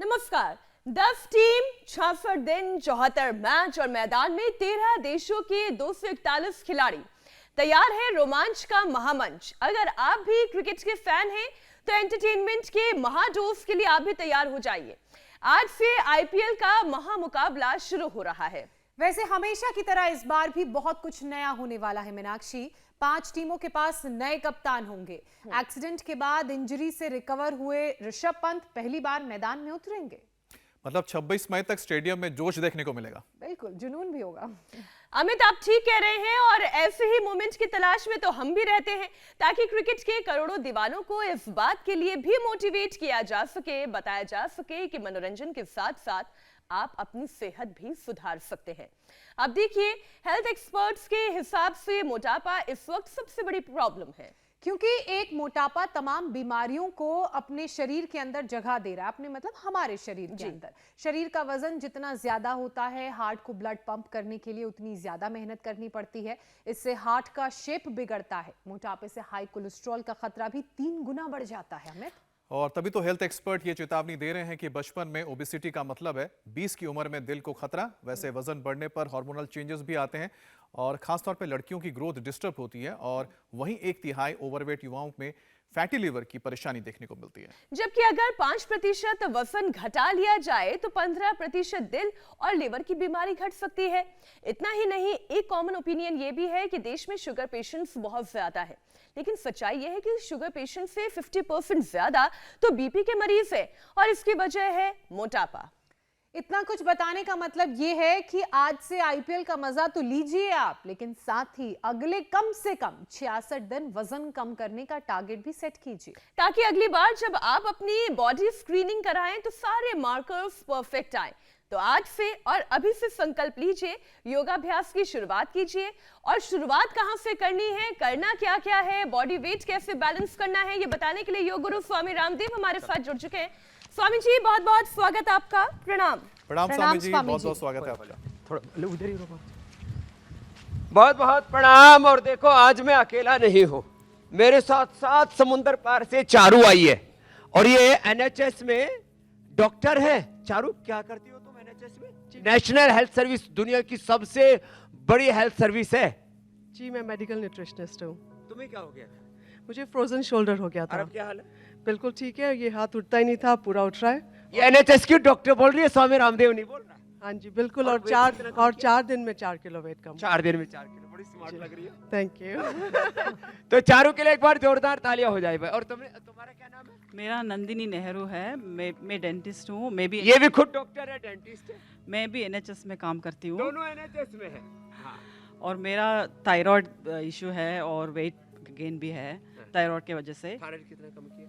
नमस्कार। 10 टीम, 66 दिन, 74 मैच और मैदान में 13 देशों के 241 खिलाड़ी। तैयार है रोमांच का महामंच। अगर आप भी क्रिकेट के फैन हैं तो एंटरटेनमेंट के महाडोज के लिए आप भी तैयार हो जाइए। आज से आईपीएल का महामुकाबला शुरू हो रहा है। वैसे हमेशा की तरह इस बार भी बहुत कुछ नया होने वाला है मीनाक्षी। 5 टीमों के पास नए कप्तान होंगे। एक्सीडेंट के बाद इंजरी से रिकवर हुए ऋषभ पंत पहली बार मैदान में उतरेंगे। मतलब 26 मई तक स्टेडियम में जोश देखने को मिलेगा। बिल्कुल, जुनून भी होगा। अमित, आप ठीक कह रहे हैं और ऐसे ही मोमेंट्स की तलाश में तो हम भी रहते हैं, ताकि क्रिकेट के करोड़ों दीवानों को इस बात के लिए भी मोटिवेट किया जा सके, बताया जा सके कि मनोरंजन के साथ साथ आप अपनी सेहत भी सुधार सकते हैं। अब देखिए, हेल्थ एक्सपर्ट्स के हिसाब से मोटापा इस वक्त सबसे बड़ी प्रॉब्लम है, क्योंकि एक मोटापा तमाम बीमारियों को अपने शरीर के अंदर जगह दे रहा है। अपने मतलब हमारे शरीर के अंदर शरीर का वजन जितना ज्यादा होता है, हार्ट को ब्लड पंप करने के लिए उतनी ज्यादा मेहनत करनी पड़ती है। इससे हार्ट का शेप बिगड़ता है। मोटापे से हाई कोलेस्ट्रॉल का खतरा भी 3 गुना बढ़ जाता है। हमें और तभी तो हेल्थ एक्सपर्ट ये चेतावनी दे रहे हैं कि बचपन में ओबेसिटी का मतलब है 20 की उम्र में दिल को खतरा। वैसे वजन बढ़ने पर हार्मोनल चेंजेस भी आते हैं और खासतौर पे लड़कियों की ग्रोथ डिस्टर्ब होती है और वहीं 1/3 ओवरवेट युवाओं में फैटी लिवर की परेशानी देखने को मिलती है। जबकि अगर 5% वजन घटा लिया जाए तो 15% दिल और लिवर की बीमारी घट सकती है। इतना ही नहीं, एक कॉमन ओपिनियन ये भी है कि देश में शुगर पेशेंट्स बहुत ज्यादा है, लेकिन सच्चाई यह है कि शुगर पेशेंट से 50% ज्यादा तो बीपी के मरीज है और इसकी वजह है मोटापा। इतना कुछ बताने का मतलब ये है कि आज से आईपीएल का मजा तो लीजिए आप, लेकिन साथ ही अगले कम से कम 66 दिन वजन कम करने का टारगेट भी सेट कीजिए, ताकि अगली बार जब आप अपनी बॉडी स्क्रीनिंग कराएं तो सारे मार्कर्स परफेक्ट आए। तो आज से और अभी से संकल्प लीजिए, योगाभ्यास की शुरुआत कीजिए। और शुरुआत कहां से करनी है, करना क्या क्या है, बॉडी वेट कैसे बैलेंस करना है, ये बताने के लिए योग गुरु स्वामी रामदेव हमारे साथ जुड़ चुके हैं। स्वामी जी, बहुत बहुत स्वागत आपका। प्रणाम। प्रणाम स्वामी जी, बहुत बहुत स्वागत है आपका। थोड़ा उधर ही रुको। बहुत बहुत प्रणाम। और देखो, आज मैं अकेला नहीं हूँ, मेरे साथ 7 समुंदर पार से चारू आई है और ये एनएचएस में डॉक्टर है। चारू, क्या करती हो तुम एनएचएस में? नेशनल हेल्थ सर्विस, दुनिया की सबसे बड़ी हेल्थ सर्विस है। जी, मैं मेडिकल न्यूट्रिशनिस्ट हूँ। तुम्हें क्या हो गया? मुझे फ्रोजन शोल्डर हो गया था। अब क्या हाल है? बिल्कुल ठीक है, ये हाथ उठता ही नहीं था, पूरा उठ रहा है। ये एनएचएस की डॉक्टर बोल रही है, स्वामी रामदेव नहीं बोल रहा। हाँ जी बिल्कुल। और 4 दिन में 4 किलो वेट कम। 4 दिन में 4 किलो, बड़ी स्मार्ट लग रही है। Thank you. तो चारू के लिए एक बार जोरदार तालियां हो जाए भाई। और तुम्हारा क्या नाम है? मेरा नंदिनी नेहरू है। मैं डेंटिस्ट हूँ। मैं भी ये भी खुद डॉक्टर है, डेंटिस्ट है। मैं भी एनएचएस में काम करती हूँ। दोनों एनएचएस में है। हाँ। और मेरा थायराइड इशू है और वेट गेन भी है थायराइड की वजह से। थायराइड कितना कम किया?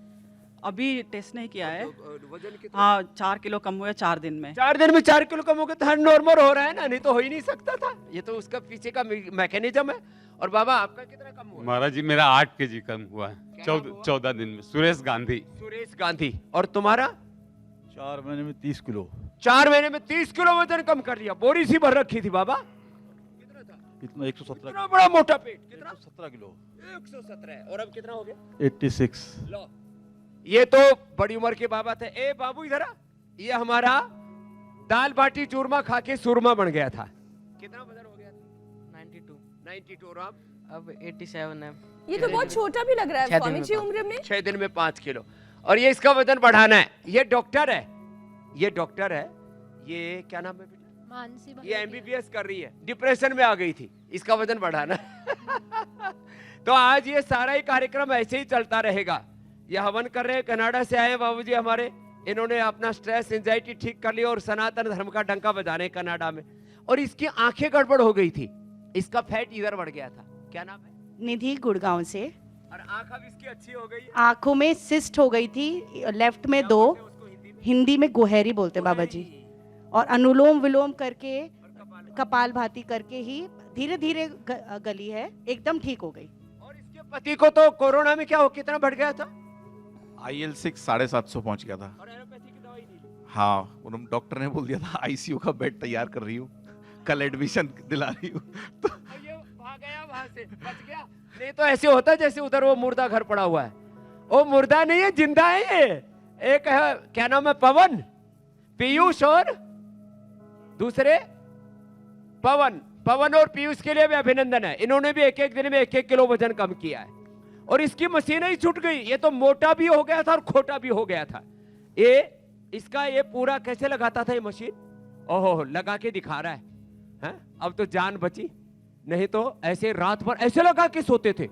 अभी टेस्ट नहीं किया है। वजन कितना? हाँ, 4 किलो कम हुआ 4 दिन में। 4 दिन में 4 किलो कम हो गया तो हर नॉर्मल हो रहा है ना, नहीं तो हो ही नहीं सकता था। ये तो उसका पीछे का मैकेनिज्म है। और बाबा, आपका कितना कम हुआ? महाराज जी, मेरा 8 kg कम हुआ है 14 दिन में। सुरेश गांधी। और तुम्हारा? 4 महीने में 30 किलो। 4 महीने में 30 किलो वजन कम कर लिया। बोरी सी भर रखी थी बाबा। कितना था? इतना 117। इतना बड़ा मोटा पेट। कितना? 117 किलो। 117। और अब कितना हो गया? 86। लो, ये तो बड़ी उम्र के बाबा थे। ए बाबू, इधर आ। ये हमारा दाल बाटी चूरमा खा के सुरमा बन गया था। कितना वजन हो गया था? 92। और अब 87 है। ये तो बहुत छोटा भी लग रहा है स्वामी जी उम्र में। 6 दिन में 5 किलो। और ये इसका वजन बढ़ाना है। ये डॉक्टर है। ये क्या नाम है बेटा? मानसी। ये एमबीबीएस कर रही है, डिप्रेशन में आ गई थी, इसका वजन बढ़ाना। तो आज ये सारा ही कार्यक्रम ऐसे ही चलता रहेगा। ये हवन कर रहे हैं, कनाडा से आए बाबूजी हमारे। इन्होंने अपना स्ट्रेस एंजाइटी ठीक कर लिया और सनातन धर्म का डंका बजा रहे हैं कनाडा में। और इसकी आंखें गड़बड़ हो गई थी, इसका फैट इधर बढ़ गया था। क्या नाम है? निधि, गुड़गांव से। और आंख अब इसकी अच्छी हो गई है। आंखों में सिस्ट हो गई थी, लेफ्ट में 2, हिंदी में गुहेरी बोलते बाबा जी। और अनुलोम विलोम करके, कपाल भाती करके ही धीरे धीरे गली है, एकदम ठीक हो गई। और इसके पति को तो कोरोना में क्या हो, कितना बढ़ गया था? IL-6 750 पहुंच गया था। और एलोपैथी की दवाई ली? हाँ, उन्होंने डॉक्टर ने बोल दिया था आईसीयू का बेड तैयार कर रही हूँ, कल एडमिशन दिला रही हूँ। तो ये भाग गया वहां से, बच गया। नहीं तो ऐसे होता जैसे उधर वो मुर्दा घर पड़ा हुआ है। वो मुर्दा नहीं है, जिंदा है। ये एक है, क्या नाम है, पवन। पीयूष और दूसरे पवन और पीयूष के लिए भी अभिनंदन है। इन्होंने भी एक दिन में 1 किलो वजन कम किया है और इसकी मशीन ही छूट गई। ये तो मोटा भी हो गया था और खोटा भी हो गया था। ये पूरा कैसे लगाता था ये मशीन? ओहो, लगा के दिखा रहा है? अब तो जान बची, नहीं तो ऐसे रात भर ऐसे लगा के सोते थे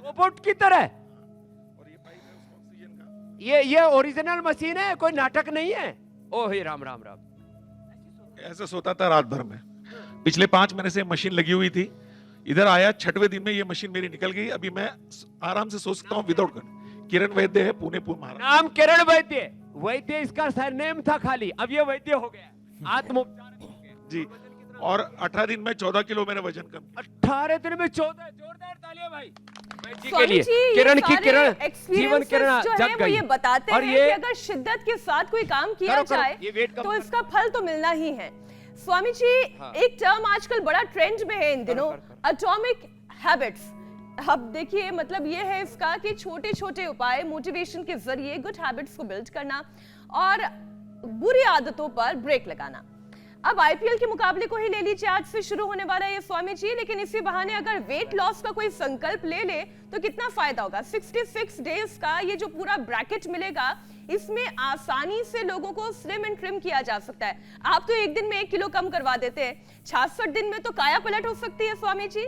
रोबोट की तरह। ये ओरिजिनल मशीन है, कोई नाटक नहीं है। ओ हे राम राम राम। ऐसे सोता था रात भर में। पिछले 5 महीने से मशीन लगी हुई थी। इधर आया 6वें दिन में ये मशीन मेरी निकल गई। अभी मैं आराम से सो सकता हूँ विदाउट गन। किरण वैद्य है, पुणे महाराष्ट्र। नाम किरण वैद्य इसका सरनेम था खाली, अब ये वैद्य हो गया, आत्मोपचार जी। और 18 दिन में 14 किलो मैंने वजन कम किया। 18 दिन में 14, जोरदार तालियां भाई वैद्य के स्वामी लिए। जी, ये किरण की सारे किरण जीवन experiences किरण जो है जग वो गई। ये बताते और हैं ये कि अगर शिद्दत के साथ कोई काम किया करो, जाए ये वेट कम तो कर। इसका फल तो मिलना ही है। स्वामी जी, हाँ। एक टर्म आजकल बड़ा ट्रेंड में है इन दिनों, एटॉमिक हैबिट्स। अब देखिए, मतलब ये है इसका कि छोटे छोटे उपाय मोटिवेशन के जरिए गुड हैबिट्स को बिल्ड करना और बुरी आदतों पर ब्रेक लगाना। अब आईपीएल के मुकाबले को ही ले लीजिए, आज से शुरू होने वाला है ये स्वामी जी, लेकिन इसी बहाने अगर वेट लॉस का कोई संकल्प ले ले तो कितना फायदा होगा। 66 डेज का ये जो पूरा ब्रैकेट मिलेगा, इसमें आसानी से लोगों को स्लिम एंड ट्रिम किया जा सकता है। आप तो एक दिन में 1 किलो कम करवा देते हैं, 66 दिन में तो काया पलट हो सकती है स्वामी जी।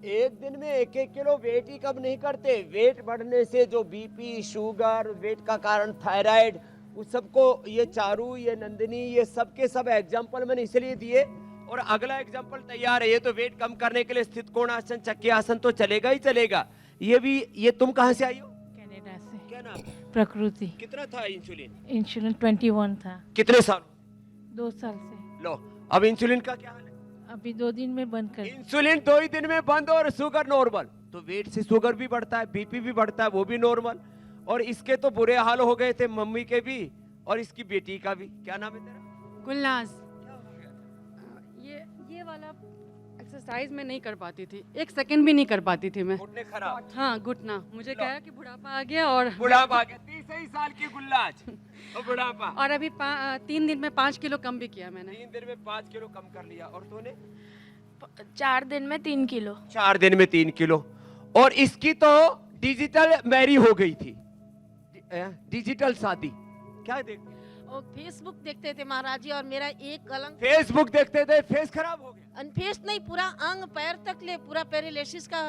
एक दिन में 1 किलो वेट ही कम नहीं करते। वेट बढ़ने से जो बीपी, शुगर, वेट का कारण थायराइड, उस सबको ये चारू, ये नंदिनी, ये सब के सब एग्जाम्पल मैंने इसलिए दिए। और अगला एग्जाम्पल तैयार है। ये तो वेट कम करने के लिए स्थित कोण आसन, चक्की आसन तो चलेगा ही चलेगा। ये तुम कहाँ से आई हो? कनाडा से। क्या नाम? प्रकृति। कितना था इंसुलिन? इंसुलिन 21 था। कितने साल? 2 साल से। लो, अब इंसुलिन का क्या हाल है? अभी 2 दिन में बंद कर। इंसुलिन 2 ही दिन में बंद और शुगर नॉर्मल। तो वेट से शुगर भी बढ़ता है, बीपी भी बढ़ता है, वो भी नॉर्मल। और इसके तो बुरे हाल हो गए थे, मम्मी के भी और इसकी बेटी का भी। क्या नाम है तेरा? गुलनाज। ये वाला एक्सरसाइज मैं नहीं कर पाती थी, 1 सेकंड भी नहीं कर पाती थी मैं। घुटने खराब? हाँ, घुटना। मुझे कहा कि बुढ़ापा आ गया और बुढ़ापा आ गया। 30 साल की गुल्लाज और बुढ़ापा। और अभी 3 दिन में 5 किलो कम भी किया मैंने। 3 दिन में 5 किलो कम कर लिया। और तूने? 4 दिन में 3 किलो। 4 दिन में 3 किलो। और इसकी तो डिजिटल मैरी हो गई थी, डिजिटल शादी। क्या देखते? और फेसबुक देखते थे महाराज जी, और मेरा एक कलंक। फेसबुक देखते थे, फेस खराब हो गया। फेस नहीं, पूरा अंग पैर तक ले, पूरा पैरालिसिस का।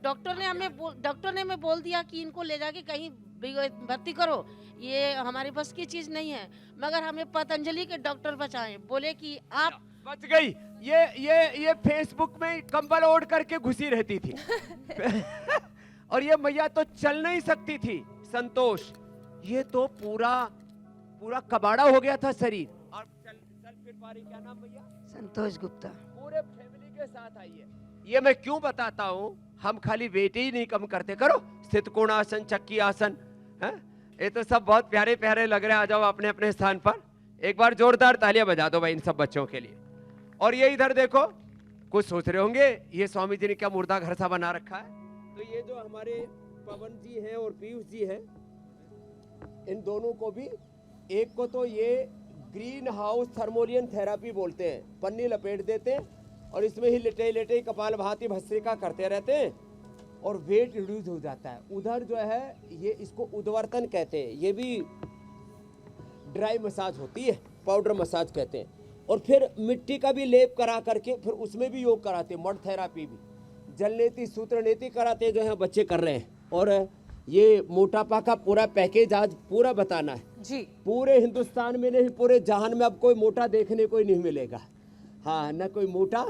डॉक्टर ने हमें बोल दिया कि इनको ले जाके कहीं भर्ती करो, ये हमारे बस की चीज नहीं है। मगर हमें पतंजलि के डॉक्टर बचाए, बोले कि आप बच गई। ये फेसबुक में कंबल ओढ़ करके घुसी रहती थी और ये मैया तो चल नहीं सकती थी। संतोष, ये तो पूरा कबाड़ा हो गया था शरीर। और चल फिर पारी। क्या नाम भैया? संतोष गुप्ता। पूरे फैमिली के साथ आई है। ये मैं क्यों बताता हूँ, हम खाली वेट ही नहीं कम करते। करो स्थित कोण आसन, चक्की आसन, है? ये तो सब बहुत प्यारे प्यारे लग रहे हैं। आ जाओ अपने अपने स्थान पर। एक बार जोरदार तालियां बजा दो भाई इन सब बच्चों के लिए। और ये इधर देखो, कुछ सोच रहे होंगे ये स्वामी जी ने क्या मुर्दा घर सा बना रखा है। तो ये जो हमारे पवन जी हैं और पीयूष जी हैं, इन दोनों को भी, एक को तो ये ग्रीन हाउस थर्मोलियन थेरापी बोलते हैं। पन्नी लपेट देते हैं और इसमें ही लेटे लेटे कपाल भाती भस्त्रिका करते रहते हैं और वेट रिड्यूस हो जाता है। उधर जो है ये इसको उद्वर्तन कहते हैं। ये भी ड्राई मसाज होती है, पाउडर मसाज कहते हैं। और फिर मिट्टी का भी लेप करा करके फिर उसमें भी योग कराते हैं। मड थेरापी भी, जल नीति, सूत्र नीति कराते हैं, जो है बच्चे कर रहे हैं। और ये मोटापा का पूरा पैकेज आज पूरा बताना है जी। पूरे हिंदुस्तान में नहीं, पूरे जहान में अब कोई मोटा देखने को ही नहीं मिलेगा। हाँ, न कोई मोटा,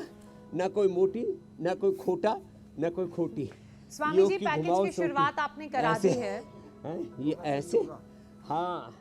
न कोई मोटी, न कोई खोटा, न कोई खोटी। स्वामी जी, पैकेज की शुरुआत आपने करा दी है। ये ऐसे, हाँ